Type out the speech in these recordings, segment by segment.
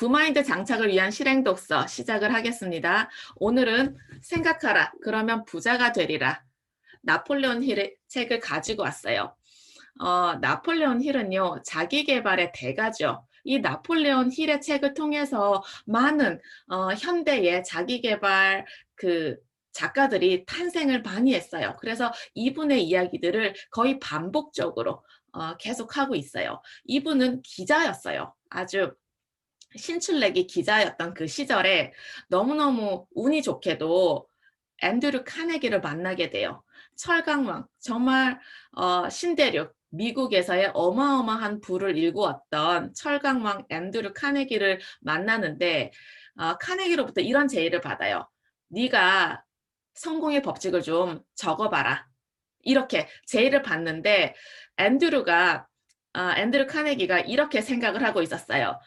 부마인드 장착을 위한 실행 독서 시작을 하겠습니다. 오늘은 생각하라. 그러면 부자가 되리라. 나폴레온 힐의 책을 가지고 왔어요. 나폴레온 힐은요, 자기 개발의 대가죠. 이 나폴레온 힐의 책을 통해서 많은 현대의 자기 개발 작가들이 탄생을 많이 했어요. 그래서 이분의 이야기들을 거의 반복적으로 계속하고 있어요. 이분은 기자였어요. 아주 신출내기 기자였던 그 시절에 너무너무 운이 좋게도 앤드류 카네기를 만나게 돼요. 철강왕, 정말 신대륙, 미국에서의 어마어마한 부를 일구었던 철강왕 앤드류 카네기를 만나는데 카네기로부터 이런 제의를 받아요. 네가 성공의 법칙을 좀 적어봐라. 이렇게 제의를 받는데 앤드류 카네기가 이렇게 생각을 하고 있었어요.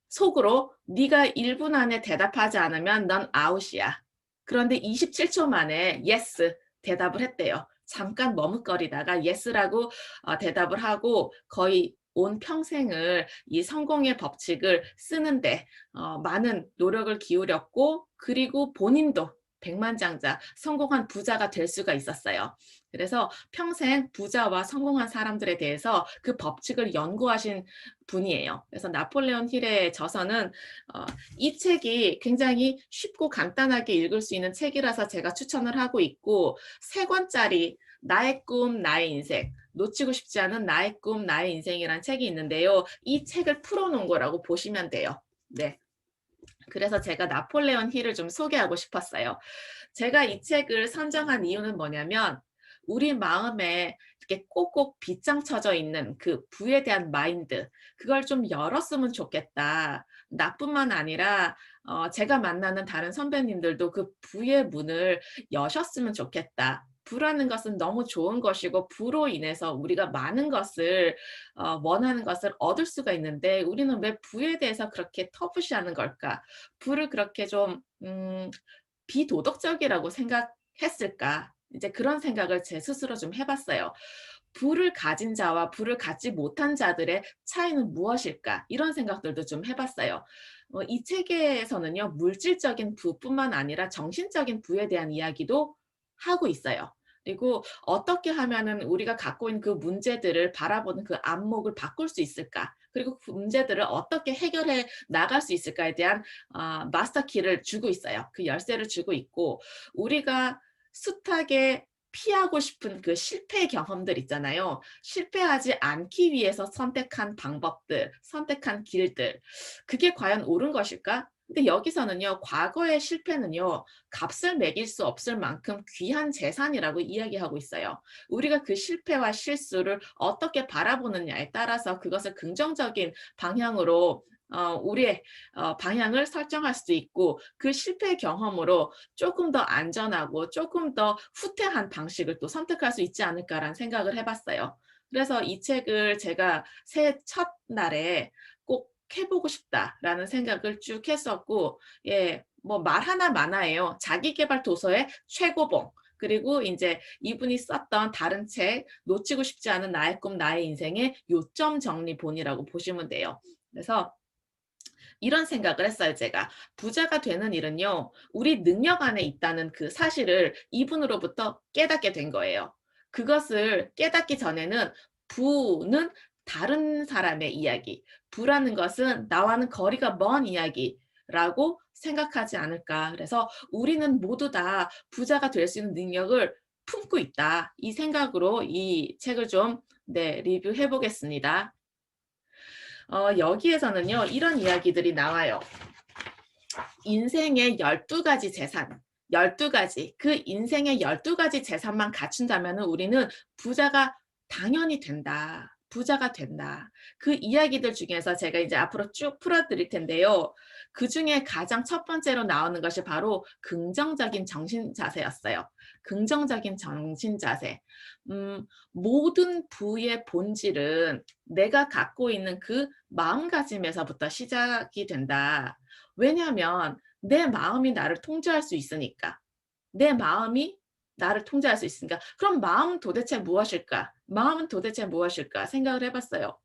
속으로 네가 1분 안에 대답하지 않으면 넌 아웃이야. 그런데 27초 만에 yes 대답을 했대요. 잠깐 머뭇거리다가 yes라고 대답을 하고 거의 온 평생을 이 성공의 법칙을 쓰는데 많은 노력을 기울였고, 그리고 본인도 백만장자 성공한 부자가 될 수가 있었어요. 그래서 평생 부자와 성공한 사람들에 대해서 그 법칙을 연구하신 분이에요. 그래서 나폴레온 힐의 저서는 이 책이 굉장히 쉽고 간단하게 읽을 수 있는 책이라서 제가 추천을 하고 있고, 3권짜리 나의 꿈, 나의 인생, 놓치고 싶지 않은 나의 꿈, 나의 인생이라는 책이 있는데요. 이 책을 풀어놓은 거라고 보시면 돼요. 네. 그래서 제가 나폴레온 힐을 좀 소개하고 싶었어요. 제가 이 책을 선정한 이유는 뭐냐면, 우리 마음에 이렇게 꼭꼭 빗장 쳐져 있는 그 부에 대한 마인드, 그걸 좀 열었으면 좋겠다. 나뿐만 아니라 제가 만나는 다른 선배님들도 그 부의 문을 여셨으면 좋겠다. 부라는 것은 너무 좋은 것이고, 부로 인해서 우리가 많은 것을 원하는 것을 얻을 수가 있는데, 우리는 왜 부에 대해서 그렇게 터부시하는 걸까? 부를 그렇게 좀 비도덕적이라고 생각했을까? 이제 그런 생각을 제 스스로 좀 해봤어요. 부를 가진 자와 부를 갖지 못한 자들의 차이는 무엇일까? 이런 생각들도 좀 해봤어요. 이 책에서는요, 물질적인 부뿐만 아니라 정신적인 부에 대한 이야기도 하고 있어요. 그리고 어떻게 하면은 우리가 갖고 있는 그 문제들을 바라보는 그 안목을 바꿀 수 있을까? 그리고 그 문제들을 어떻게 해결해 나갈 수 있을까에 대한 마스터 키를 주고 있어요. 그 열쇠를 주고 있고, 우리가 숱하게 피하고 싶은 그 실패 경험들 있잖아요. 실패하지 않기 위해서 선택한 방법들, 선택한 길들, 그게 과연 옳은 것일까? 근데 여기서는요, 과거의 실패는요, 값을 매길 수 없을 만큼 귀한 재산이라고 이야기하고 있어요. 우리가 그 실패와 실수를 어떻게 바라보느냐에 따라서 그것을 긍정적인 방향으로 우리의 방향을 설정할 수도 있고, 그 실패 경험으로 조금 더 안전하고 조금 더 후퇴한 방식을 또 선택할 수 있지 않을까라는 생각을 해봤어요. 그래서 이 책을 제가 새해 첫날에 꼭 해보고 싶다라는 생각을 쭉 했었고, 예, 뭐 말 하나 많아요. 자기계발 도서의 최고봉. 그리고 이제 이분이 썼던 다른 책, 놓치고 싶지 않은 나의 꿈, 나의 인생의 요점 정리본이라고 보시면 돼요. 그래서 이런 생각을 했어요, 제가. 부자가 되는 일은요, 우리 능력 안에 있다는 그 사실을 이분으로부터 깨닫게 된 거예요. 그것을 깨닫기 전에는 부는 다른 사람의 이야기, 부라는 것은 나와는 거리가 먼 이야기라고 생각하지 않을까. 그래서 우리는 모두 다 부자가 될 수 있는 능력을 품고 있다. 이 생각으로 이 책을 좀 리뷰해 보겠습니다. 여기에서는요, 이런 이야기들이 나와요. 인생의 12가지 재산, 12가지, 그 인생의 12가지 재산만 갖춘다면 우리는 부자가 당연히 된다. 부자가 된다. 그 이야기들 중에서 제가 이제 앞으로 쭉 풀어드릴 텐데요. 그 중에 가장 첫 번째로 나오는 것이 바로 긍정적인 정신 자세였어요. 긍정적인 정신 자세. 모든 부의 본질은 내가 갖고 있는 그 마음가짐에서부터 시작이 된다. 왜냐하면 내 마음이 나를 통제할 수 있으니까. 내 마음이 나를 통제할 수 있으니까. 그럼 마음은 도대체 무엇일까? 마음은 도대체 무엇일까? 생각을 해봤어요.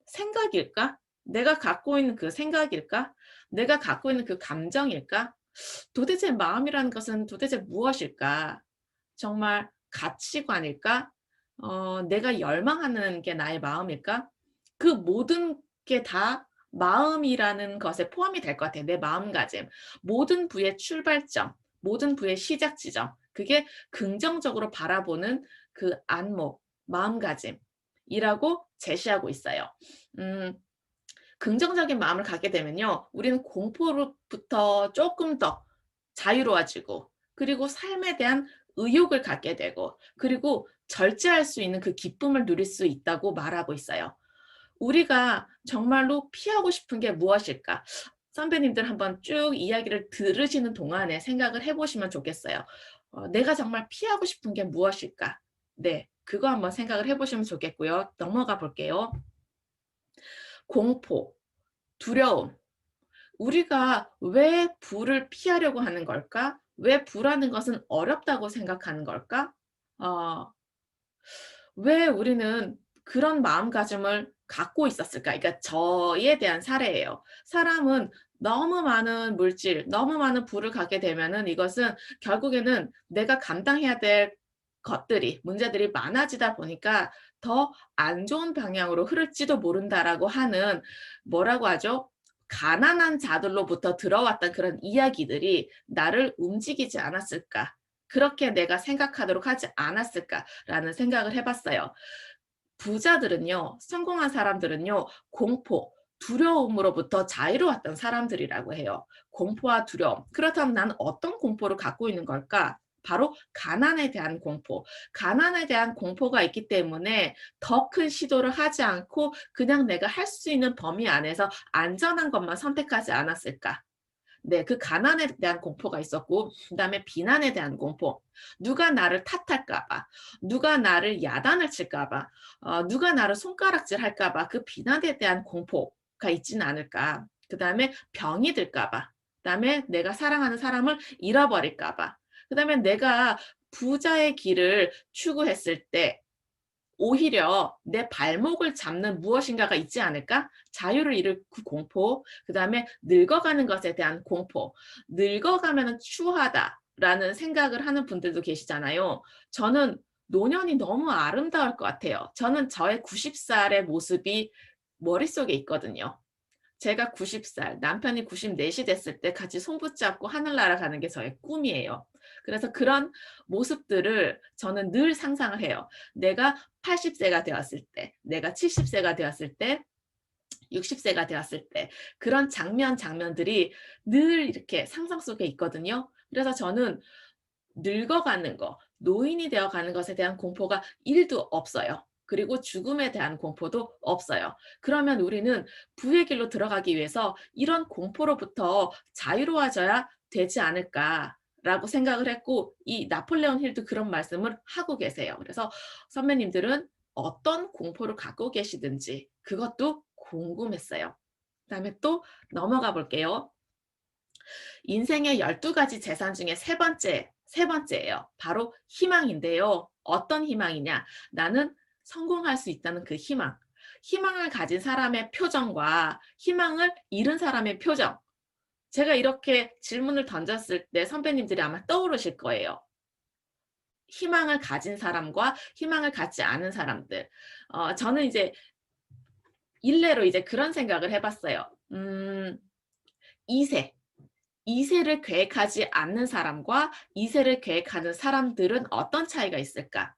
생각일까? 내가 갖고 있는 그 생각일까? 내가 갖고 있는 그 감정일까? 도대체 마음이라는 것은 도대체 무엇일까? 정말 가치관일까? 내가 열망하는 게 나의 마음일까? 그 모든 게 다 마음이라는 것에 포함이 될 것 같아요. 내 마음가짐. 모든 부의 출발점, 모든 부의 시작 지점. 그게 긍정적으로 바라보는 그 안목, 마음가짐이라고 제시하고 있어요. 음, 긍정적인 마음을 갖게 되면요. 우리는 공포로부터 조금 더 자유로워지고, 그리고 삶에 대한 의욕을 갖게 되고, 그리고 절제할 수 있는 그 기쁨을 누릴 수 있다고 말하고 있어요. 우리가 정말로 피하고 싶은 게 무엇일까? 선배님들 한번 쭉 이야기를 들으시는 동안에 생각을 해보시면 좋겠어요. 내가 정말 피하고 싶은 게 무엇일까? 네, 그거 한번 생각을 해보시면 좋겠고요. 넘어가 볼게요. 공포, 두려움. 우리가 왜 불을 피하려고 하는 걸까? 왜 불하는 것은 어렵다고 생각하는 걸까? 어, 왜 우리는 그런 마음가짐을 갖고 있었을까? 그러니까 저에 대한 사례예요. 사람은 너무 많은 물질, 너무 많은 부를 갖게 되면은 이것은 결국에는 내가 감당해야 될 것들이, 문제들이 많아지다 보니까 더 안 좋은 방향으로 흐를지도 모른다라고 하는, 뭐라고 하죠? 가난한 자들로부터 들어왔던 그런 이야기들이 나를 움직이지 않았을까? 그렇게 내가 생각하도록 하지 않았을까라는 생각을 해봤어요. 부자들은요, 성공한 사람들은요, 공포, 두려움으로부터 자유로웠던 사람들이라고 해요. 공포와 두려움. 그렇다면 나는 어떤 공포를 갖고 있는 걸까? 바로 가난에 대한 공포. 가난에 대한 공포가 있기 때문에 더 큰 시도를 하지 않고 그냥 내가 할 수 있는 범위 안에서 안전한 것만 선택하지 않았을까? 네, 그 가난에 대한 공포가 있었고, 그다음에 비난에 대한 공포. 누가 나를 탓할까 봐, 누가 나를 야단을 칠까 봐, 누가 나를 손가락질 할까 봐 그 비난에 대한 공포가 있지는 않을까. 그다음에 병이 들까 봐. 그다음에 내가 사랑하는 사람을 잃어버릴까 봐. 그다음에 내가 부자의 길을 추구했을 때 오히려 내 발목을 잡는 무엇인가가 있지 않을까? 자유를 잃을 그 공포, 그 다음에 늙어가는 것에 대한 공포. 늙어가면 추하다라는 생각을 하는 분들도 계시잖아요. 저는 노년이 너무 아름다울 것 같아요. 저는 저의 90살의 모습이 머릿속에 있거든요. 제가 90살, 남편이 94시 됐을 때 같이 손 붙잡고 하늘나라 가는 게 저의 꿈이에요. 그래서 그런 모습들을 저는 늘 상상을 해요. 내가 80세가 되었을 때, 내가 70세가 되었을 때, 60세가 되었을 때, 그런 장면들이 늘 이렇게 상상 속에 있거든요. 그래서 저는 늙어가는 거, 노인이 되어가는 것에 대한 공포가 1도 없어요. 그리고 죽음에 대한 공포도 없어요. 그러면 우리는 부의 길로 들어가기 위해서 이런 공포로부터 자유로워져야 되지 않을까라고 생각을 했고, 이 나폴레온 힐도 그런 말씀을 하고 계세요. 그래서 선배님들은 어떤 공포를 갖고 계시든지 그것도 궁금했어요. 그다음에 또 넘어가 볼게요. 인생의 12가지 재산 중에 세 번째예요. 바로 희망인데요. 어떤 희망이냐? 나는 성공할 수 있다는 그 희망. 희망을 가진 사람의 표정과 희망을 잃은 사람의 표정. 제가 이렇게 질문을 던졌을 때 선배님들이 아마 떠오르실 거예요. 희망을 가진 사람과 희망을 갖지 않은 사람들. 저는 이제 일례로 이제 그런 생각을 해봤어요. 2세. 2세를 계획하지 않는 사람과 2세를 계획하는 사람들은 어떤 차이가 있을까?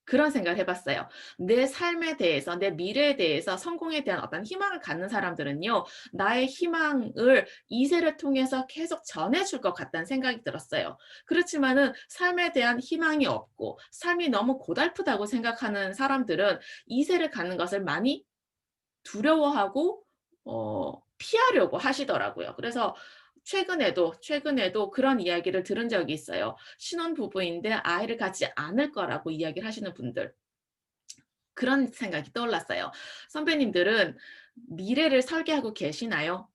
그런 생각을 해봤어요. 내 삶에 대해서, 내 미래에 대해서 성공에 대한 어떤 희망을 갖는 사람들은요, 나의 희망을 2세를 통해서 계속 전해줄 것 같다는 생각이 들었어요. 그렇지만은 삶에 대한 희망이 없고, 삶이 너무 고달프다고 생각하는 사람들은 2세를 갖는 것을 많이 두려워하고 피하려고 하시더라고요. 그래서 최근에도 그런 이야기를 들은 적이 있어요. 신혼부부인데 아이를 갖지 않을 거라고 이야기를 하시는 분들. 그런 생각이 떠올랐어요. 선배님들은 미래를 설계하고 계시나요?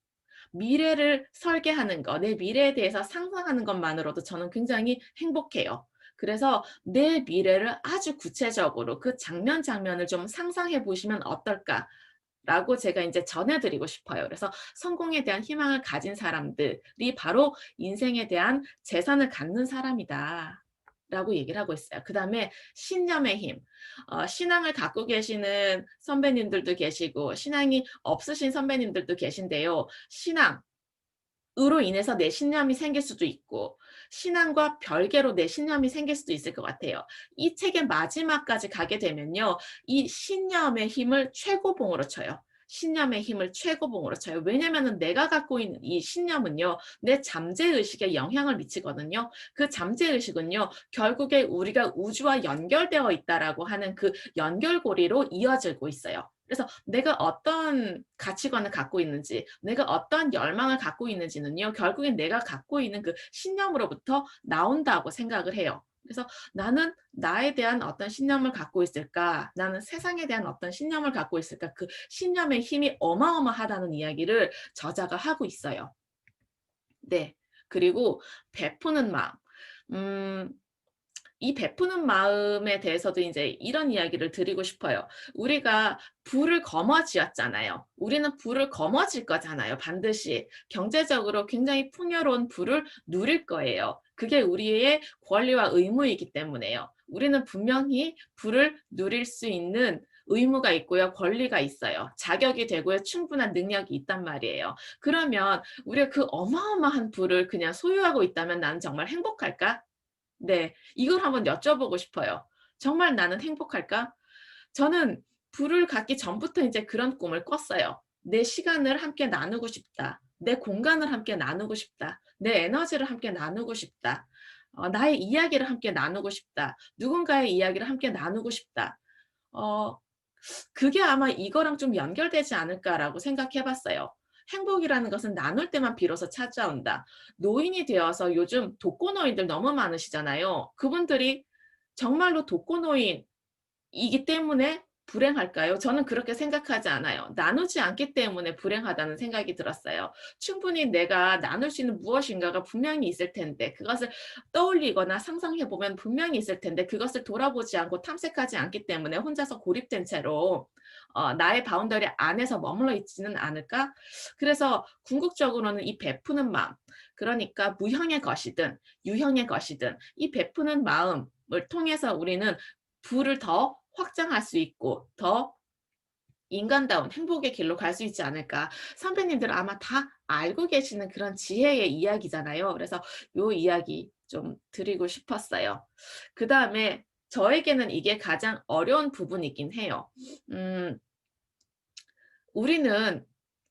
미래를 설계하는 것, 내 미래에 대해서 상상하는 것만으로도 저는 굉장히 행복해요. 그래서 내 미래를 아주 구체적으로 그 장면을 좀 상상해 보시면 어떨까? 라고 제가 이제 전해드리고 싶어요. 그래서 성공에 대한 희망을 가진 사람들이 바로 인생에 대한 재산을 갖는 사람이다. 라고 얘기를 하고 있어요. 그 다음에 신념의 힘. 신앙을 갖고 계시는 선배님들도 계시고 신앙이 없으신 선배님들도 계신데요. 신앙으로 인해서 내 신념이 생길 수도 있고 신앙과 별개로 내 신념이 생길 수도 있을 것 같아요. 이 책의 마지막까지 가게 되면요. 이 신념의 힘을 최고봉으로 쳐요. 신념의 힘을 최고봉으로 쳐요. 왜냐면은 내가 갖고 있는 이 신념은요. 내 잠재의식에 영향을 미치거든요. 그 잠재의식은요. 결국에 우리가 우주와 연결되어 있다라고 하는 그 연결고리로 이어지고 있어요. 그래서 내가 어떤 가치관을 갖고 있는지, 내가 어떤 열망을 갖고 있는지는요. 결국엔 내가 갖고 있는 그 신념으로부터 나온다고 생각을 해요. 그래서 나는 나에 대한 어떤 신념을 갖고 있을까? 나는 세상에 대한 어떤 신념을 갖고 있을까? 그 신념의 힘이 어마어마하다는 이야기를 저자가 하고 있어요. 네. 그리고 베푸는 마음. 이 베푸는 마음에 대해서도 이제 이런 이야기를 드리고 싶어요. 우리가 부를 거머쥐었잖아요. 우리는 부를 거머쥘 거잖아요. 반드시 경제적으로 굉장히 풍요로운 부를 누릴 거예요. 그게 우리의 권리와 의무이기 때문에요. 우리는 분명히 부를 누릴 수 있는 의무가 있고요. 권리가 있어요. 자격이 되고요. 충분한 능력이 있단 말이에요. 그러면 우리가 그 어마어마한 부를 그냥 소유하고 있다면 나는 정말 행복할까? 네. 이걸 한번 여쭤보고 싶어요. 정말 나는 행복할까? 저는 부를 갖기 전부터 이제 그런 꿈을 꿨어요. 내 시간을 함께 나누고 싶다. 내 공간을 함께 나누고 싶다. 내 에너지를 함께 나누고 싶다. 나의 이야기를 함께 나누고 싶다. 누군가의 이야기를 함께 나누고 싶다. 어 그게 아마 이거랑 좀 연결되지 않을까라고 생각해 봤어요. 행복이라는 것은 나눌 때만 비로소 찾아온다. 노인이 되어서 요즘 독거노인들 너무 많으시잖아요. 그분들이 정말로 독거노인이기 때문에 불행할까요? 저는 그렇게 생각하지 않아요. 나누지 않기 때문에 불행하다는 생각이 들었어요. 충분히 내가 나눌 수 있는 무엇인가가 분명히 있을 텐데 그것을 떠올리거나 상상해 보면 분명히 있을 텐데 그것을 돌아보지 않고 탐색하지 않기 때문에 혼자서 고립된 채로 나의 바운더리 안에서 머물러 있지는 않을까? 그래서 궁극적으로는 이 베푸는 마음, 그러니까 무형의 것이든 유형의 것이든 이 베푸는 마음을 통해서 우리는 부를 더 확장할 수 있고 더 인간다운 행복의 길로 갈 수 있지 않을까. 선배님들은 아마 다 알고 계시는 그런 지혜의 이야기잖아요. 그래서 요 이야기 좀 드리고 싶었어요. 그다음에 저에게는 이게 가장 어려운 부분이긴 해요. 음 우리는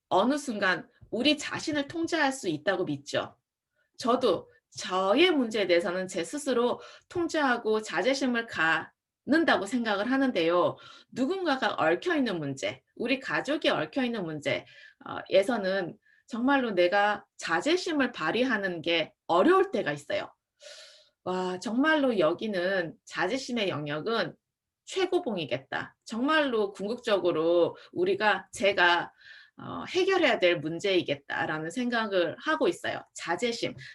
어느 순간 우리 자신을 통제할 수 있다고 믿죠. 저도 저의 문제에 대해서는 제 스스로 통제하고 자제심을 갖는다고 생각을 하는데요. 누군가가 얽혀있는 문제, 우리 가족이 얽혀있는 문제 에서는 정말로 내가 자제심을 발휘하는 게 어려울 때가 있어요. 와, 정말로 여기는 자제심의 영역은 최고봉이겠다. 정말로 궁극적으로 제가 해결해야 될 문제이겠다라는 생각을 하고 있어요.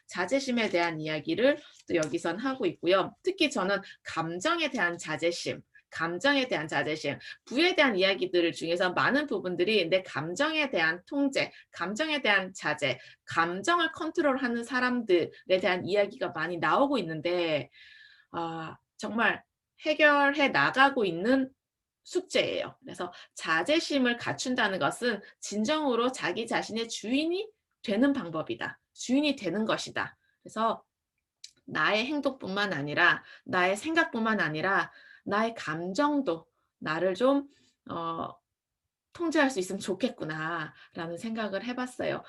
자제심에 대한 이야기를 또 여기선 하고 있고요. 특히 저는 감정에 대한 자제심, 부에 대한 이야기들 중에서 많은 부분들이 내 감정에 대한 통제, 감정에 대한 자제, 감정을 컨트롤하는 사람들에 대한 이야기가 많이 나오고 있는데 정말 해결해 나가고 있는 숙제예요. 그래서 자제심을 갖춘다는 것은 진정으로 자기 자신의 주인이 되는 방법이다. 주인이 되는 것이다. 그래서 나의 행동뿐만 아니라 나의 생각뿐만 아니라 나의 감정도 나를 좀 통제할 수 있으면 좋겠구나라는 생각을 해 봤어요.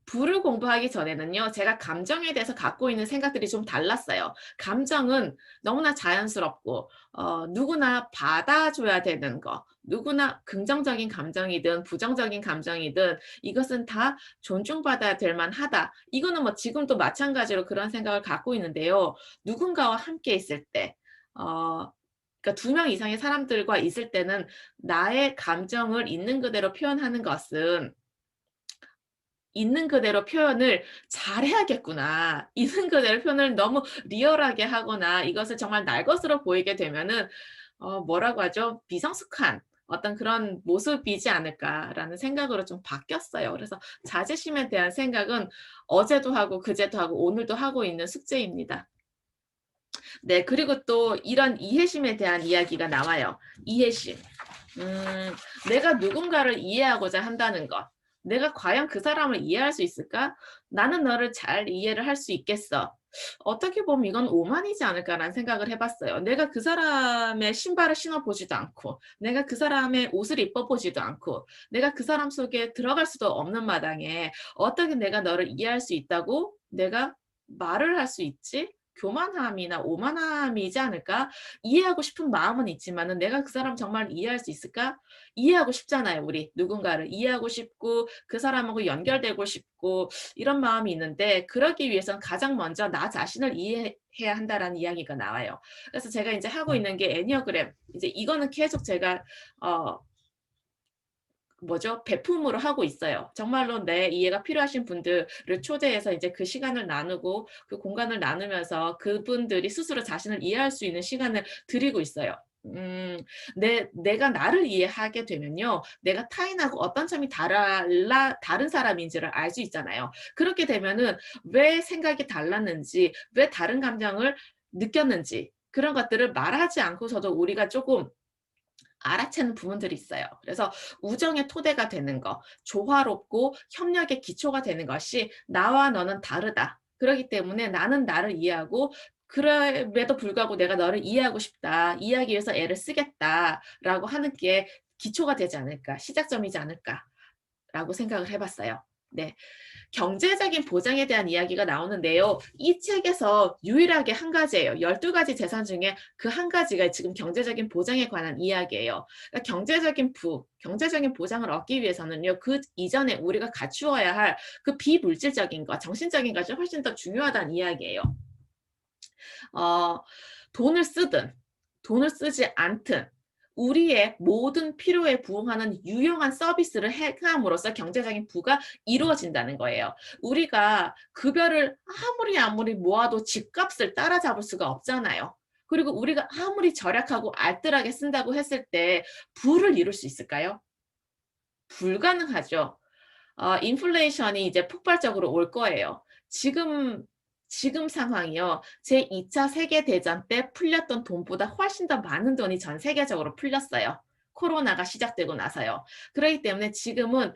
부를 공부하기 전에는요. 제가 감정에 대해서 갖고 있는 생각들이 좀 달랐어요. 감정은 너무나 자연스럽고 누구나 받아줘야 되는 거, 누구나 긍정적인 감정이든 부정적인 감정이든 이것은 다 존중받아야 될 만하다. 이거는 뭐 지금도 마찬가지로 그런 생각을 갖고 있는데요. 누군가와 함께 있을 때 그러니까 2명 이상의 사람들과 있을 때는 나의 감정을 있는 그대로 표현하는 것은 '있는 그대로 표현을 잘해야겠구나. 있는 그대로 표현을 너무 리얼하게 하거나 이것을 정말 날 것으로 보이게 되면은 뭐라고 하죠? 비성숙한 어떤 그런 모습이지 않을까라는 생각으로 좀 바뀌었어요. 그래서 자제심에 대한 생각은 어제도 하고 그제도 하고 오늘도 하고 있는 숙제입니다. 네, 그리고 또 이런 이해심에 대한 이야기가 나와요. 이해심. 내가 누군가를 이해하고자 한다는 것. 내가 과연 그 사람을 이해할 수 있을까? 나는 너를 잘 이해를 할 수 있겠어. 어떻게 보면 이건 오만이지 않을까라는 생각을 해봤어요. 내가 그 사람의 신발을 신어보지도 않고, 내가 그 사람의 옷을 입어보지도 않고, 내가 그 사람 속에 들어갈 수도 없는 마당에 어떻게 내가 너를 이해할 수 있다고 내가 말을 할 수 있지? 교만함이나 오만함이지 않을까? 이해하고 싶은 마음은 있지만은 내가 그 사람 정말 이해할 수 있을까? 이해하고 싶잖아요, 우리. 누군가를 이해하고 싶고 그 사람하고 연결되고 싶고 이런 마음이 있는데 그러기 위해서는 가장 먼저 나 자신을 이해해야 한다라는 이야기가 나와요. 그래서 제가 이제 하고 있는 게 애니어그램. 이제 이거는 계속 제가 배품으로 하고 있어요. 정말로 내 이해가 필요하신 분들을 초대해서 이제 그 시간을 나누고 그 공간을 나누면서 그분들이 스스로 자신을 이해할 수 있는 시간을 드리고 있어요. 내가 나를 이해하게 되면요. 내가 타인하고 어떤 점이 다른 사람인지를 알 수 있잖아요. 그렇게 되면은 왜 생각이 달랐는지, 왜 다른 감정을 느꼈는지, 그런 것들을 말하지 않고서도 우리가 조금 알아채는 부분들이 있어요. 그래서 우정의 토대가 되는 거, 조화롭고 협력의 기초가 되는 것이 나와 너는 다르다. 그렇기 때문에 나는 나를 이해하고 그럼에도 불구하고 내가 너를 이해하고 싶다. 이해하기 위해서 애를 쓰겠다라고 하는 게 기초가 되지 않을까, 시작점이지 않을까라고 생각을 해봤어요. 네. 경제적인 보장에 대한 이야기가 나오는데요. 이 책에서 유일하게 한 가지예요. 12가지 재산 중에 그 한 가지가 지금 경제적인 보장에 관한 이야기예요. 그러니까 경제적인 보장을 얻기 위해서는요. 그 이전에 우리가 갖추어야 할 그 비물질적인 것, 정신적인 것이 훨씬 더 중요하다는 이야기예요. 돈을 쓰든 돈을 쓰지 않든 우리의 모든 필요에 부응하는 유용한 서비스를 행함으로써 경제적인 부가 이루어진다는 거예요. 우리가 급여를 아무리 모아도 집값을 따라잡을 수가 없잖아요. 그리고 우리가 아무리 절약하고 알뜰하게 쓴다고 했을 때 부를 이룰 수 있을까요? 불가능하죠. 인플레이션이 이제 폭발적으로 올 거예요. 지금 상황이요. 제2차 세계대전 때 풀렸던 돈보다 훨씬 더 많은 돈이 전 세계적으로 풀렸어요. 코로나가 시작되고 나서요. 그렇기 때문에 지금은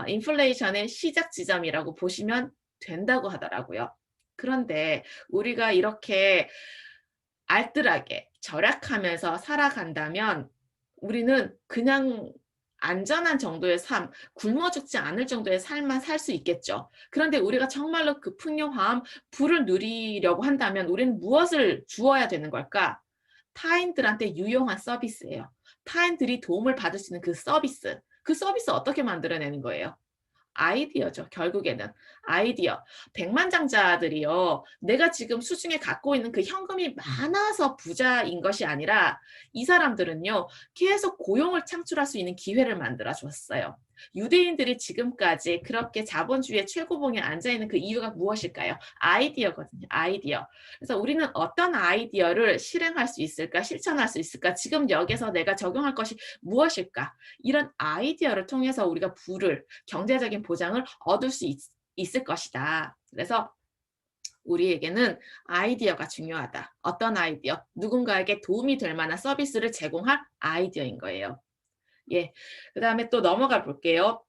인플레이션의 시작 지점이라고 보시면 된다고 하더라고요. 그런데 우리가 이렇게 알뜰하게 절약하면서 살아간다면 우리는 그냥 안전한 정도의 삶, 굶어 죽지 않을 정도의 삶만 살 수 있겠죠. 그런데 우리가 정말로 그 풍요함, 부를 누리려고 한다면 우리는 무엇을 주어야 되는 걸까? 타인들한테 유용한 서비스예요. 타인들이 도움을 받을 수 있는 그 서비스. 그 서비스 어떻게 만들어내는 거예요? 아이디어죠. 결국에는 아이디어. 백만장자들이요. 내가 지금 수중에 갖고 있는 그 현금이 많아서 부자인 것이 아니라 이 사람들은요. 계속 고용을 창출할 수 있는 기회를 만들어 줬어요. 유대인들이 지금까지 그렇게 자본주의의 최고봉에 앉아 있는 그 이유가 무엇일까요? 아이디어거든요. 아이디어. 그래서 우리는 어떤 아이디어를 실행할 수 있을까? 실천할 수 있을까? 지금 여기서 내가 적용할 것이 무엇일까? 이런 아이디어를 통해서 우리가 경제적인 보장을 얻을 수 있을 것이다. 그래서 우리에게는 아이디어가 중요하다. 어떤 아이디어? 누군가에게 도움이 될 만한 서비스를 제공할 아이디어인 거예요. 예. 그 다음에 또 넘어가 볼게요.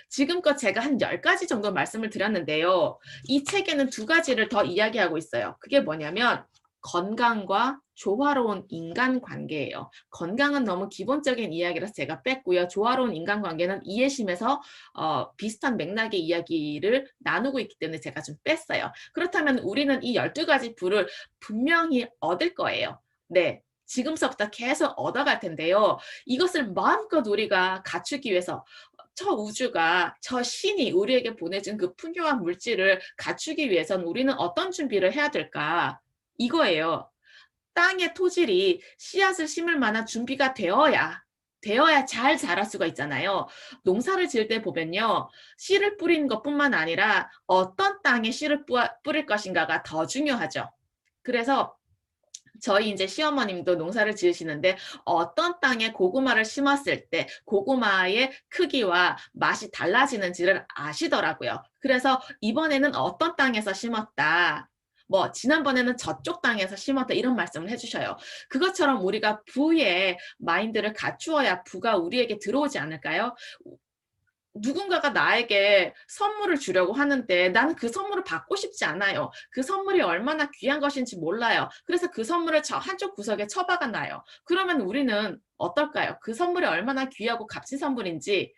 지금껏 제가 한 10가지 정도 말씀을 드렸는데요. 이 책에는 2가지를 더 이야기하고 있어요. 그게 뭐냐면 건강과 조화로운 인간관계예요. 건강은 너무 기본적인 이야기라서 제가 뺐고요. 조화로운 인간관계는 이해심에서 비슷한 맥락의 이야기를 나누고 있기 때문에 제가 좀 뺐어요. 그렇다면 우리는 이 12가지 부를 분명히 얻을 거예요. 네. 지금서부터 계속 얻어갈 텐데요. 이것을 마음껏 우리가 갖추기 위해서 저 우주가, 저 신이 우리에게 보내준 그 풍요한 물질을 갖추기 위해서는 우리는 어떤 준비를 해야 될까? 이거예요. 땅의 토질이 씨앗을 심을 만한 준비가 되어야 잘 자랄 수가 있잖아요. 농사를 지을 때 보면요. 씨를 뿌리는 것뿐만 아니라 어떤 땅에 씨를 뿌릴 것인가가 더 중요하죠. 그래서 저희 이제 시어머님도 농사를 지으시는데 어떤 땅에 고구마를 심었을 때 고구마의 크기와 맛이 달라지는지를 아시더라고요. 그래서 이번에는 어떤 땅에서 심었다. 뭐 지난번에는 저쪽 땅에서 심었다 이런 말씀을 해주셔요. 그것처럼 우리가 부의 마인드를 갖추어야 부가 우리에게 들어오지 않을까요? 누군가가 나에게 선물을 주려고 하는데 나는 그 선물을 받고 싶지 않아요. 그 선물이 얼마나 귀한 것인지 몰라요. 그래서 그 선물을 저 한쪽 구석에 처박아 놔요. 그러면 우리는 어떨까요? 그 선물이 얼마나 귀하고 값진 선물인지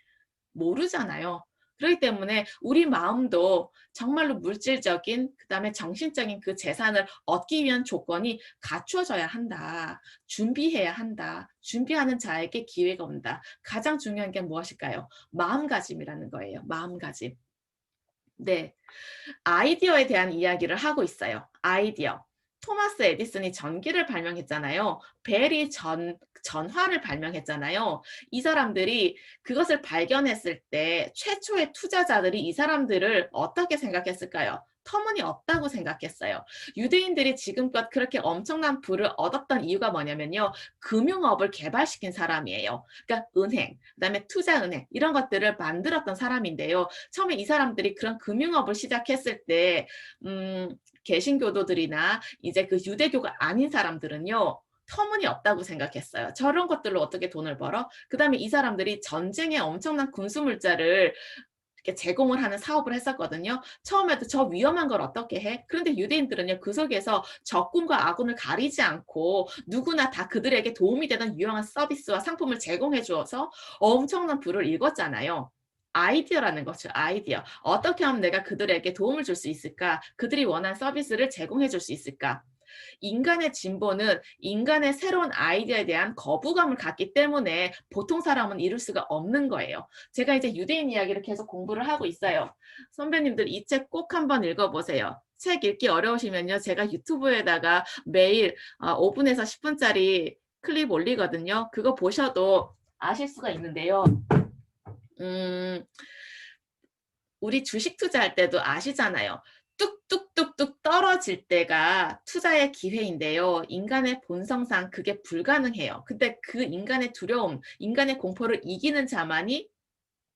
모르잖아요. 그렇기 때문에 우리 마음도 정말로 물질적인 그다음에 정신적인 그 재산을 얻기 위한 조건이 갖추어져야 한다. 준비해야 한다. 준비하는 자에게 기회가 온다. 가장 중요한 게 무엇일까요? 마음가짐이라는 거예요. 마음가짐. 네. 아이디어에 대한 이야기를 하고 있어요. 아이디어. 토마스 에디슨이 전기를 발명했잖아요. 벨이 전화를 발명했잖아요. 이 사람들이 그것을 발견했을 때 최초의 투자자들이 이 사람들을 어떻게 생각했을까요? 터무니없다고 생각했어요. 유대인들이 지금껏 그렇게 엄청난 부를 얻었던 이유가 뭐냐면요. 금융업을 개발시킨 사람이에요. 그러니까 은행, 그다음에 투자은행 이런 것들을 만들었던 사람인데요. 처음에 이 사람들이 그런 금융업을 시작했을 때 개신교도들이나 이제 그 유대교가 아닌 사람들은요. 터무니없다고 생각했어요. 저런 것들로 어떻게 돈을 벌어? 그 다음에 이 사람들이 전쟁에 엄청난 군수물자를 이렇게 제공을 하는 사업을 했었거든요. 처음에도 저 위험한 걸 어떻게 해? 그런데 유대인들은요. 그 속에서 적군과 아군을 가리지 않고 누구나 다 그들에게 도움이 되는 유용한 서비스와 상품을 제공해 주어서 엄청난 부를 일궜잖아요. 아이디어라는 거죠. 아이디어. 어떻게 하면 내가 그들에게 도움을 줄 수 있을까? 그들이 원하는 서비스를 제공해 줄 수 있을까? 인간의 진보는 인간의 새로운 아이디어에 대한 거부감을 갖기 때문에 보통 사람은 이룰 수가 없는 거예요. 제가 이제 유대인 이야기를 계속 공부를 하고 있어요. 선배님들 이 책 꼭 한번 읽어보세요. 책 읽기 어려우시면요. 제가 유튜브에다가 매일 5분에서 10분짜리 클립 올리거든요. 그거 보셔도 아실 수가 있는데요. 음, 우리 주식 투자할 때도 아시잖아요. 뚝뚝뚝뚝 떨어질 때가 투자의 기회인데요. 인간의 본성상 그게 불가능해요. 근데 그 인간의 두려움, 인간의 공포를 이기는 자만이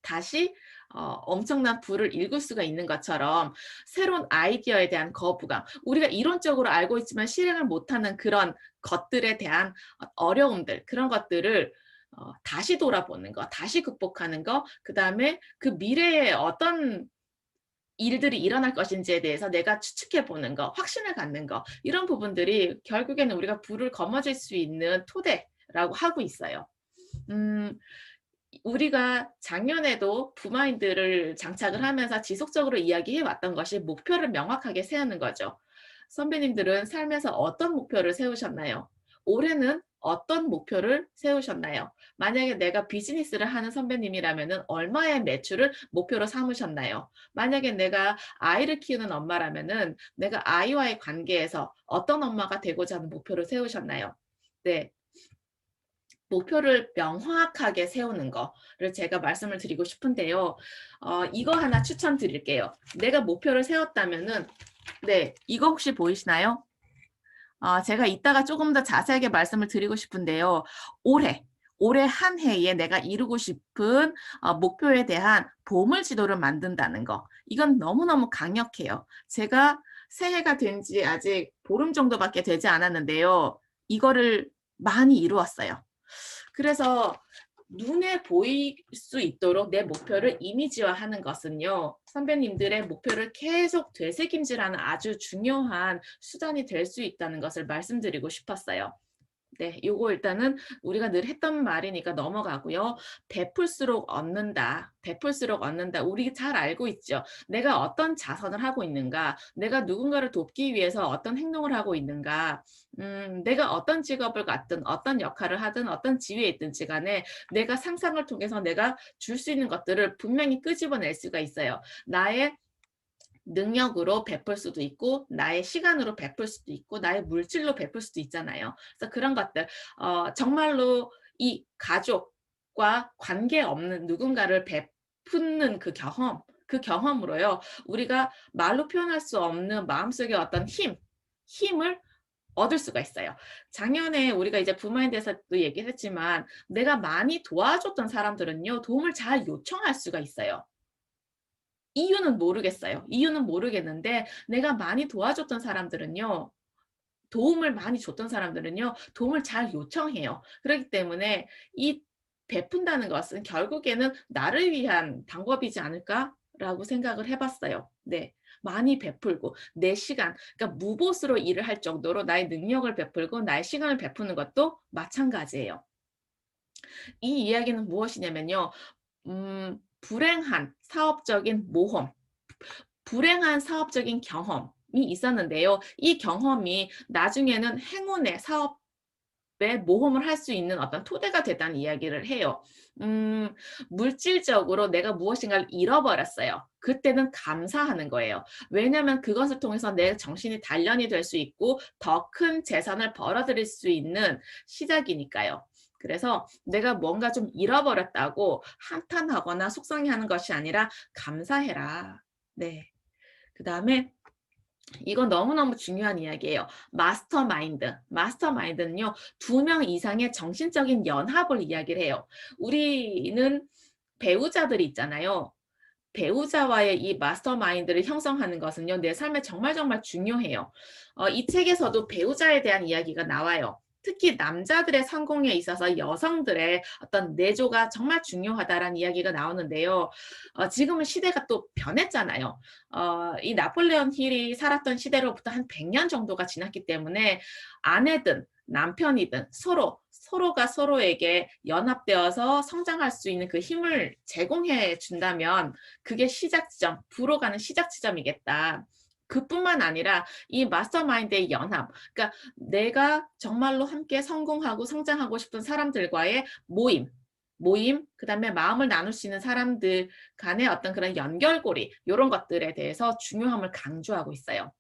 다시 엄청난 부를 일굴 수가 있는 것처럼 새로운 아이디어에 대한 거부감, 우리가 이론적으로 알고 있지만 실행을 못하는 그런 것들에 대한 어려움들, 그런 것들을 다시 돌아보는 거, 다시 극복하는 거, 그 다음에 그 미래에 어떤 일들이 일어날 것인지에 대해서 내가 추측해보는 거, 확신을 갖는 거, 이런 부분들이 결국에는 우리가 부를 거머쥘 수 있는 토대라고 하고 있어요. 우리가 작년에도 부마인드를 장착을 하면서 지속적으로 이야기해 왔던 것이 목표를 명확하게 세우는 거죠. 선배님들은 삶에서 어떤 목표를 세우셨나요? 올해는 어떤 목표를 세우셨나요? 만약에 내가 비즈니스를 하는 선배님이라면 얼마의 매출을 목표로 삼으셨나요? 만약에 내가 아이를 키우는 엄마라면 내가 아이와의 관계에서 어떤 엄마가 되고자 하는 목표를 세우셨나요? 네. 목표를 명확하게 세우는 거를 제가 말씀을 드리고 싶은데요. 이거 하나 추천드릴게요. 내가 목표를 세웠다면은, 네, 이거 혹시 보이시나요? 제가 이따가 조금 더 자세하게 말씀을 드리고 싶은데요. 올해 한 해에 내가 이루고 싶은 목표에 대한 보물 지도를 만든다는 거. 이건 너무너무 강력해요. 제가 새해가 된 지 아직 보름 정도밖에 되지 않았는데요. 이거를 많이 이루었어요. 그래서 눈에 보일 수 있도록 내 목표를 이미지화하는 것은요. 선배님들의 목표를 계속 되새김질하는 아주 중요한 수단이 될 수 있다는 것을 말씀드리고 싶었어요. 네, 요거 일단은 우리가 늘 했던 말이니까 넘어가고요. 베풀수록 얻는다. 베풀수록 얻는다. 우리 잘 알고 있죠. 내가 어떤 자선을 하고 있는가, 내가 누군가를 돕기 위해서 어떤 행동을 하고 있는가, 내가 어떤 직업을 갖든 어떤 역할을 하든 어떤 지위에 있든지 간에 내가 상상을 통해서 내가 줄 수 있는 것들을 분명히 끄집어낼 수가 있어요. 나의 능력으로 베풀 수도 있고 나의 시간으로 베풀 수도 있고 나의 물질로 베풀 수도 있잖아요. 그래서 그런 것들 정말로 이 가족과 관계없는 누군가를 베푸는 그 경험으로요. 우리가 말로 표현할 수 없는 마음속의 어떤 힘을 얻을 수가 있어요. 작년에 우리가 이제 부마인드에서도 얘기를 했지만 내가 많이 도와줬던 사람들은요, 도움을 잘 요청할 수가 있어요. 이유는 모르겠어요. 이유는 모르겠는데 내가 많이 도와줬던 사람들은요, 도움을 많이 줬던 사람들은요, 도움을 잘 요청해요. 그렇기 때문에 이 베푼다는 것은 결국에는 '나를 위한 방법이지 않을까?'라고 생각을 해 봤어요. 네. 많이 베풀고 내 시간, 그러니까 무보수로 일을 할 정도로 나의 능력을 베풀고 나의 시간을 베푸는 것도 마찬가지예요. 이 이야기는 무엇이냐면요. 불행한 사업적인 모험, 불행한 사업적인 경험이 있었는데요. 이 경험이 나중에는 행운의 사업에 모험을 할 수 있는 어떤 토대가 됐다는 이야기를 해요. 음 물질적으로 내가 무엇인가를 잃어버렸어요. 그때는 감사하는 거예요. 왜냐하면 그것을 통해서 내 정신이 단련이 될 수 있고 더 큰 재산을 벌어들일 수 있는 시작이니까요. 그래서 내가 뭔가 좀 잃어버렸다고 한탄하거나 속상해하는 것이 아니라 감사해라. 네. 그다음에 이건 너무너무 중요한 이야기예요. 마스터마인드. 마스터마인드는요. 2명 이상의 정신적인 연합을 이야기를 해요. 우리는 배우자들이 있잖아요. 배우자와의 이 마스터마인드를 형성하는 것은요. 내 삶에 정말 정말 중요해요. 이 책에서도 배우자에 대한 이야기가 나와요. 특히 남자들의 성공에 있어서 여성들의 어떤 내조가 정말 중요하다라는 이야기가 나오는데요. 지금은 시대가 또 변했잖아요. 이 나폴레온 힐이 살았던 시대로부터 한 100년 정도가 지났기 때문에 아내든 남편이든 서로가 서로에게 연합되어서 성장할 수 있는 그 힘을 제공해 준다면 그게 시작 지점, 부로 가는 시작 지점이겠다. 그뿐만 아니라 이 마스터마인드의 연합, 그러니까 내가 정말로 함께 성공하고 성장하고 싶은 사람들과의 모임, 그다음에 마음을 나눌 수 있는 사람들 간의 어떤 그런 연결고리, 요런 것들에 대해서 중요함을 강조하고 있어요.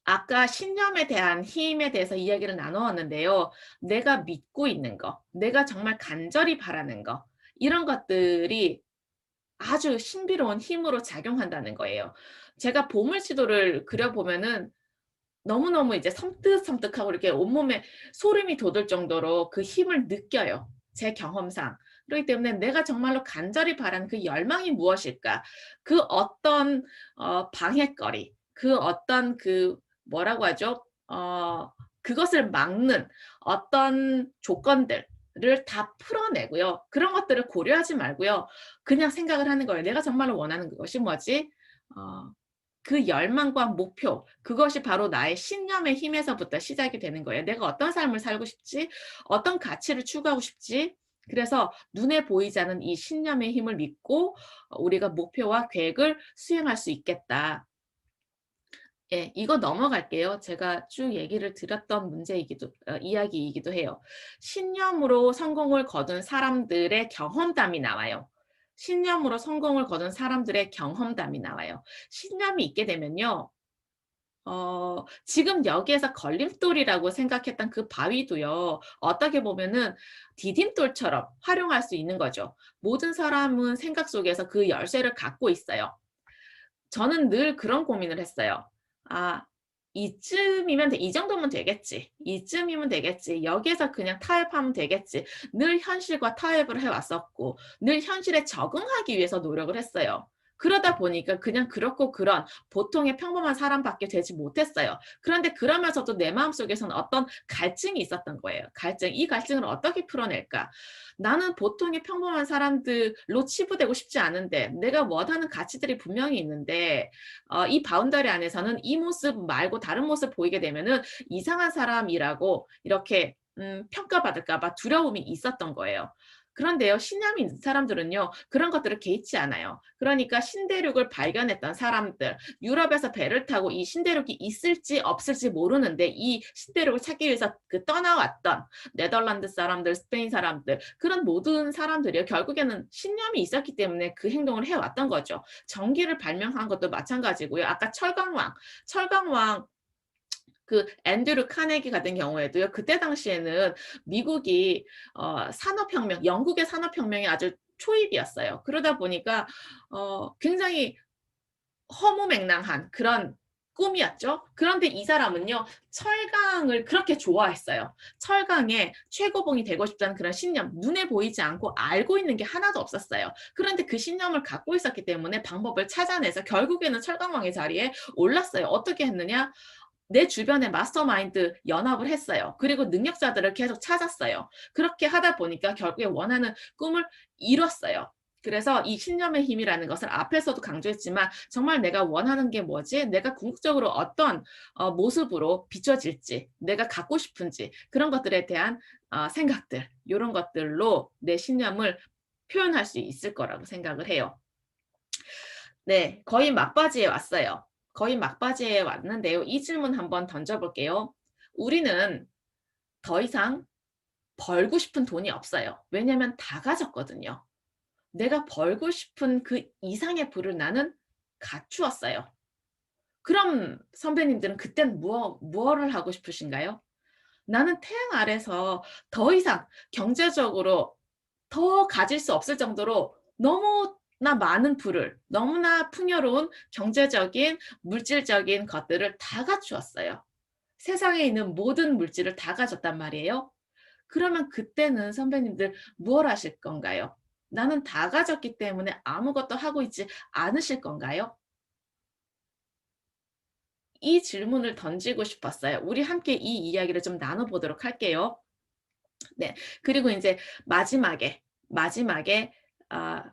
아까 신념에 대한 힘에 대해서 이야기를 나누었는데요. 내가 믿고 있는 거, 내가 정말 간절히 바라는 거, 이런 것들이 아주 신비로운 힘으로 작용한다는 거예요. 제가 보물지도를 그려 보면은 너무너무 이제 섬뜩섬뜩하고 이렇게 온몸에 소름이 돋을 정도로 그 힘을 느껴요, 제 경험상. 그렇기 때문에 내가 정말로 간절히 바라는 그 열망이 무엇일까? 그 어떤 방해거리, 그 어떤 그 뭐라고 하죠? 그것을 막는 어떤 조건들을 다 풀어내고요. 그런 것들을 고려하지 말고요. 그냥 생각을 하는 거예요. '내가 정말로 원하는 그것이 뭐지?' 어 그 열망과 목표, 그것이 바로 나의 신념의 힘에서부터 시작이 되는 거예요. '내가 어떤 삶을 살고 싶지? 어떤 가치를 추구하고 싶지?' 그래서 눈에 보이지 않는 이 신념의 힘을 믿고 우리가 목표와 계획을 수행할 수 있겠다. 예. 이거 넘어갈게요. 제가 쭉 얘기를 드렸던 문제이기도 이야기이기도 해요. 신념으로 성공을 거둔 사람들의 경험담이 나와요. 신념으로 성공을 거둔 사람들의 경험담이 나와요. 신념이 있게 되면요. 지금 여기에서 걸림돌이라고 생각했던 그 바위도요. 어떻게 보면은 디딤돌처럼 활용할 수 있는 거죠. 모든 사람은 생각 속에서 그 열쇠를 갖고 있어요. 저는 늘 그런 고민을 했어요. '아 이쯤이면 이 정도면 되겠지. 이쯤이면 되겠지. 여기에서 그냥 타협하면 되겠지.' 늘 현실과 타협을 해 왔었고 늘 현실에 적응하기 위해서 노력을 했어요. 그러다 보니까 그냥 그렇고 그런 보통의 평범한 사람밖에 되지 못했어요. 그런데 그러면서도 내 마음속에서는 어떤 갈증이 있었던 거예요. 갈증. '이 갈증을 어떻게 풀어낼까?' 나는 보통의 평범한 사람들로 치부되고 싶지 않은데 내가 원하는 가치들이 분명히 있는데 이 바운더리 안에서는 이 모습 말고 다른 모습 보이게 되면은 이상한 사람이라고 이렇게 평가받을까 봐 두려움이 있었던 거예요. 그런데요. 신념이 있는 사람들은요. 그런 것들을 개의치 않아요. 그러니까 신대륙을 발견했던 사람들, 유럽에서 배를 타고 이 신대륙이 있을지 없을지 모르는데 이 신대륙을 찾기 위해서 그 떠나왔던 네덜란드 사람들, 스페인 사람들, 그런 모든 사람들이요. 결국에는 신념이 있었기 때문에 그 행동을 해 왔던 거죠. 전기를 발명한 것도 마찬가지고요. 아까 철강왕 그 앤드류 카네기 같은 경우에도요. 그때 당시에는 미국이 산업혁명, 영국의 산업혁명이 아주 초입이었어요. 그러다 보니까 굉장히 허무맹랑한 그런 꿈이었죠. 그런데 이 사람은요, 철강을 그렇게 좋아했어요. 철강의 최고봉이 되고 싶다는 그런 신념, 눈에 보이지 않고 알고 있는 게 하나도 없었어요. 그런데 그 신념을 갖고 있었기 때문에 방법을 찾아내서 결국에는 철강왕의 자리에 올랐어요. 어떻게 했느냐? 내 주변에 마스터마인드 연합을 했어요. 그리고 능력자들을 계속 찾았어요. 그렇게 하다 보니까 결국에 원하는 꿈을 이뤘어요. 그래서 이 신념의 힘이라는 것을 앞에서도 강조했지만 정말 내가 원하는 게 뭐지? 내가 궁극적으로 어떤 모습으로 비춰질지, 내가 갖고 싶은지 그런 것들에 대한 생각들, 이런 것들로 내 신념을 표현할 수 있을 거라고 생각을 해요. 네, 거의 막바지에 왔어요. 거의 막바지에 왔는데요. 이 질문 한번 던져볼게요. 우리는 더 이상 벌고 싶은 돈이 없어요. 왜냐하면 다 가졌거든요. 내가 벌고 싶은 그 이상의 부를 나는 갖추었어요. 그럼 선배님들은 그땐 무엇을 하고 싶으신가요? 나는 태양 아래서 더 이상 경제적으로 더 가질 수 없을 정도로 너무나 많은 부를, 너무나 풍요로운 경제적인, 물질적인 것들을 다 갖추었어요. 세상에 있는 모든 물질을 다 가졌단 말이에요. 그러면 그때는 선배님들 뭘 하실 건가요? 나는 다 가졌기 때문에 아무것도 하고 있지 않으실 건가요? 이 질문을 던지고 싶었어요. 우리 함께 이 이야기를 좀 나눠보도록 할게요. 네. 그리고 이제 마지막에 아,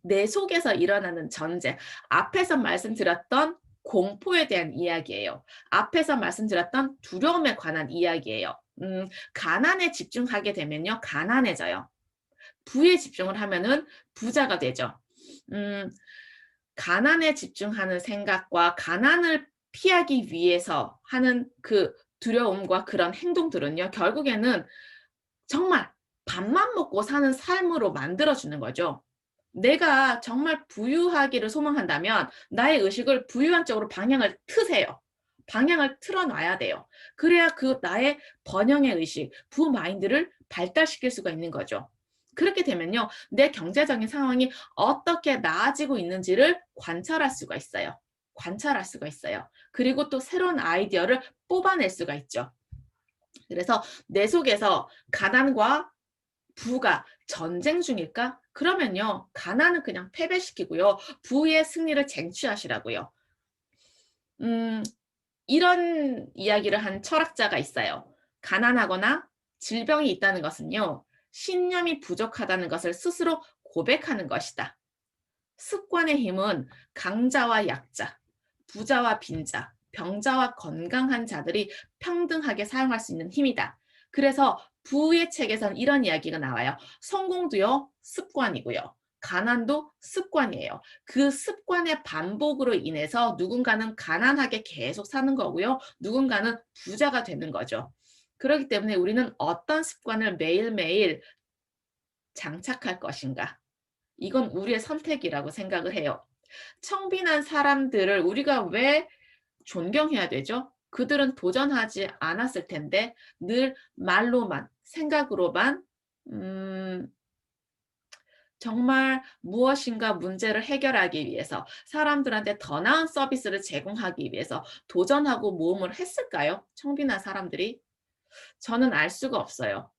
내 속에서 일어나는 전쟁. 앞에서 말씀드렸던 공포에 대한 이야기예요. 앞에서 말씀드렸던 두려움에 관한 이야기예요. 가난에 집중하게 되면요, 가난해져요. 부에 집중을 하면은 부자가 되죠. 음, 가난에 집중하는 생각과 가난을 피하기 위해서 하는 그 두려움과 그런 행동들은요, 결국에는 정말 밥만 먹고 사는 삶으로 만들어주는 거죠. 내가 정말 부유하기를 소망한다면 나의 의식을 부유한 쪽으로 방향을 트세요. 방향을 틀어놔야 돼요. 그래야 그 나의 번영의 의식, 부마인드를 발달시킬 수가 있는 거죠. 그렇게 되면요, 내 경제적인 상황이 어떻게 나아지고 있는지를 관찰할 수가 있어요. 관찰할 수가 있어요. 그리고 또 새로운 아이디어를 뽑아낼 수가 있죠. 그래서 내 속에서 가난과 부가 전쟁 중일까? 그러면요, 가난은 그냥 패배시키고요, 부의 승리를 쟁취하시라고요. 음, 이런 이야기를 한 철학자가 있어요. 가난하거나 질병이 있다는 것은요, 신념이 부족하다는 것을 스스로 고백하는 것이다. 습관의 힘은 강자와 약자, 부자와 빈자, 병자와 건강한 자들이 평등하게 사용할 수 있는 힘이다. 그래서 부의 책에선 이런 이야기가 나와요. 성공도요, 습관이고요. 가난도 습관이에요. 그 습관의 반복으로 인해서 누군가는 가난하게 계속 사는 거고요. 누군가는 부자가 되는 거죠. 그렇기 때문에 우리는 어떤 습관을 매일매일 장착할 것인가? 이건 우리의 선택이라고 생각을 해요. 청빈한 사람들을 우리가 왜 존경해야 되죠? 그들은 도전하지 않았을 텐데 늘 말로만, 생각으로만 정말 무엇인가 문제를 해결하기 위해서, 사람들한테 더 나은 서비스를 제공하기 위해서 도전하고 모험을 했을까요? 청빈한 사람들이? 저는 알 수가 없어요.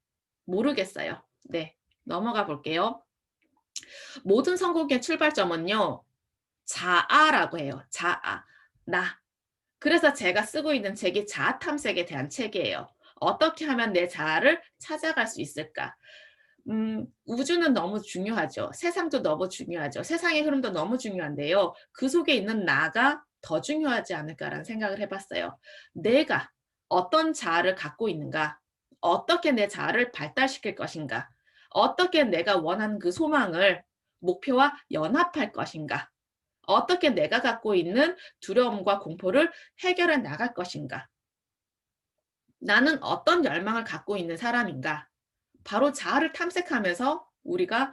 모르겠어요. 네, 넘어가 볼게요. 모든 성공의 출발점은요, 자아라고 해요. 자아. 나. 그래서 제가 쓰고 있는 책이 자아 탐색에 대한 책이에요. 어떻게 하면 내 자아를 찾아갈 수 있을까? 우주는 너무 중요하죠. 세상도 너무 중요하죠. 세상의 흐름도 너무 중요한데요. 그 속에 있는 나가 더 중요하지 않을까라는 생각을 해봤어요. 내가 어떤 자아를 갖고 있는가? 어떻게 내 자아를 발달시킬 것인가? 어떻게 내가 원하는 그 소망을 목표와 연합할 것인가? 어떻게 내가 갖고 있는 두려움과 공포를 해결해 나갈 것인가? 나는 어떤 열망을 갖고 있는 사람인가? 바로 자아를 탐색하면서 우리가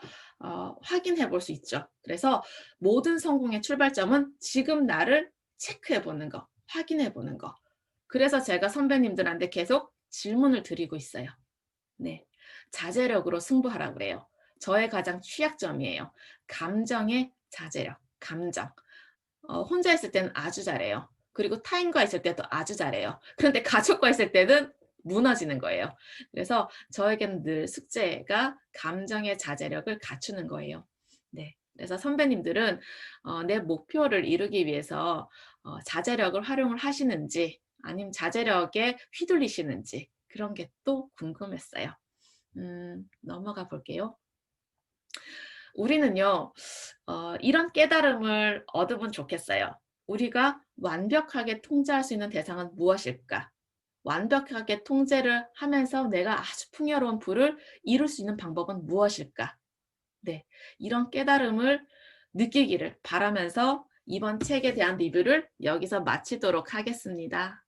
확인해 볼 수 있죠. 그래서 모든 성공의 출발점은 지금 나를 체크해 보는 거, 확인해 보는 거. 그래서 제가 선배님들한테 계속 질문을 드리고 있어요. 네, 자제력으로 승부하라 그래요. 저의 가장 취약점이에요. 감정의 자제력, 감정. 혼자 있을 때는 아주 잘해요. 그리고 타인과 있을 때도 아주 잘해요. 그런데 가족과 있을 때는 무너지는 거예요. 그래서 저에게는 늘 숙제가 감정의 자제력을 갖추는 거예요. 네. 그래서 선배님들은 내 목표를 이루기 위해서 자제력을 활용을 하시는지 아니면 자제력에 휘둘리시는지 그런 게 또 궁금했어요. 넘어가 볼게요. 우리는요, 이런 깨달음을 얻으면 좋겠어요. 우리가 완벽하게 통제할 수 있는 대상은 무엇일까? 완벽하게 통제를 하면서 내가 아주 풍요로운 부를 이룰 수 있는 방법은 무엇일까? 네. 이런 깨달음을 느끼기를 바라면서 이번 책에 대한 리뷰를 여기서 마치도록 하겠습니다.